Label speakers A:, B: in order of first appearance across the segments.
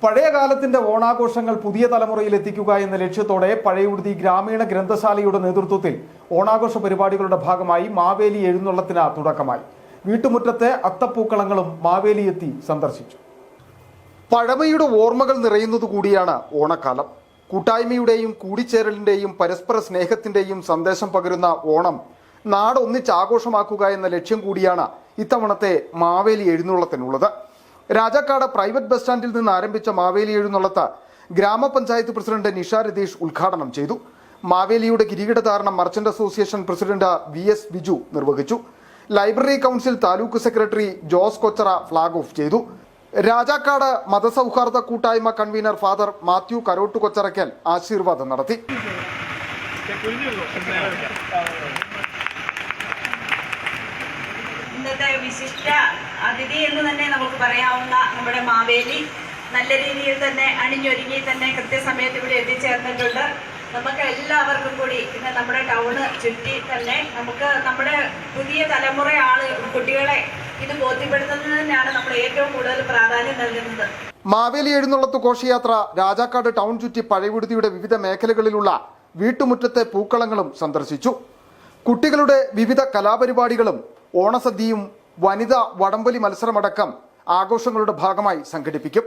A: പഴയ കാലത്തിന്റെ ഓണാഘോഷങ്ങൾ പുതിയ തലമുറയിൽ എത്തിക്കുക എന്ന ലക്ഷ്യത്തോടെ പഴയുടുതി ഗ്രാമീണ ഗ്രന്ഥശാലയുടെ നേതൃത്വത്തിൽ ഓണാഘോഷ പരിപാടികളുടെ ഭാഗമായി മാവേലി എഴുന്നള്ളത്തിന് തുടക്കമായി. വീട്ടുമുറ്റത്തെ അത്തപ്പൂക്കളങ്ങളും മാവേലി എത്തി സന്ദർശിച്ചു. പഴമയുടെ ഓർമ്മകൾ നിറയുന്നത് കൂടിയാണ് ഓണക്കാലം. കൂട്ടായ്മയുടെയും കൂടിച്ചേരലിന്റെയും പരസ്പര സ്നേഹത്തിന്റെയും സന്ദേശം പകരുന്ന ഓണം നാട് ഒന്നിച്ചാഘോഷമാക്കുക എന്ന ലക്ഷ്യം കൂടിയാണ് ഇത്തവണത്തെ മാവേലി എഴുന്നള്ളത്തിനുള്ളത്. രാജാക്കാട് പ്രൈവറ്റ് ബസ് സ്റ്റാൻഡിൽ നിന്ന് ആരംഭിച്ച മാവേലി എഴുന്നള്ളത്ത് ഗ്രാമപഞ്ചായത്ത് പ്രസിഡന്റ് നിഷ രതീഷ് ഉദ്ഘാടനം ചെയ്തു. മാവേലിയുടെ കിരീടധാരണം merchant association president VS Biju നിർവഹിച്ചു. Library council taluk secretary Jose Kochara flag off ചെയ്തു. രാജാക്കാട് മതസൗഹാർദ്ദ കൂട്ടായ്മ കൺവീനർ ഫാദർ മാത്യു കരോട്ടു കൊച്ചറയ്ക്കൽ ആശീർവാദം നടത്തി.
B: ഇന്നത്തെ വിശിഷ്ട അതിഥി എന്ന് തന്നെ നമുക്ക് പറയാവുന്ന നമ്മുടെ മാവേലി നല്ല രീതിയിൽ തന്നെ അണിഞ്ഞൊരുങ്ങി തന്നെ കൃത്യസമയത്ത് ഇവിടെ എത്തിച്ചേർന്നിട്ടുണ്ട്. നമുക്ക് എല്ലാവർക്കും കൂടി ഇന്ന് നമ്മുടെ ടൗണ് ചുറ്റി തന്നെ നമുക്ക് നമ്മുടെ പുതിയ തലമുറ കുട്ടികളെ ഇത് ബോധ്യപ്പെടുത്തുന്നതിനാണ് നമ്മൾ ഏറ്റവും കൂടുതൽ പ്രാധാന്യം നൽകുന്നത്.
A: മാവേലി എഴുന്നള്ളത്ത് ഘോഷയാത്ര രാജാക്കാട് ടൗൺ ചുറ്റി പഴയവിടുതിയുടെ വിവിധ മേഖലകളിലുള്ള വീട്ടുമുറ്റത്തെ പൂക്കളങ്ങളും സന്ദർശിച്ചു. കുട്ടികളുടെ വിവിധ കലാപരിപാടികളും ഓണസദ്യയും വനിതാ വടംവലി മത്സരമടക്കം ആഘോഷങ്ങളുടെ ഭാഗമായി സംഘടിപ്പിക്കും.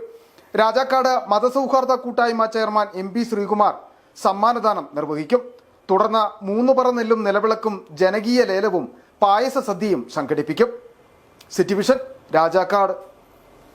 A: രാജാക്കാട് മതസൗഹാർദ്ദ കൂട്ടായ്മ ചെയർമാൻ MP ശ്രീകുമാർ സമ്മാനദാനം നിർവഹിക്കും. തുടർന്ന് 3 പറ നെല്ലും നിലവിളക്കും ജനകീയ ലേലവും പായസ സദ്യയും സംഘടിപ്പിക്കും. City vision, Rajakkad.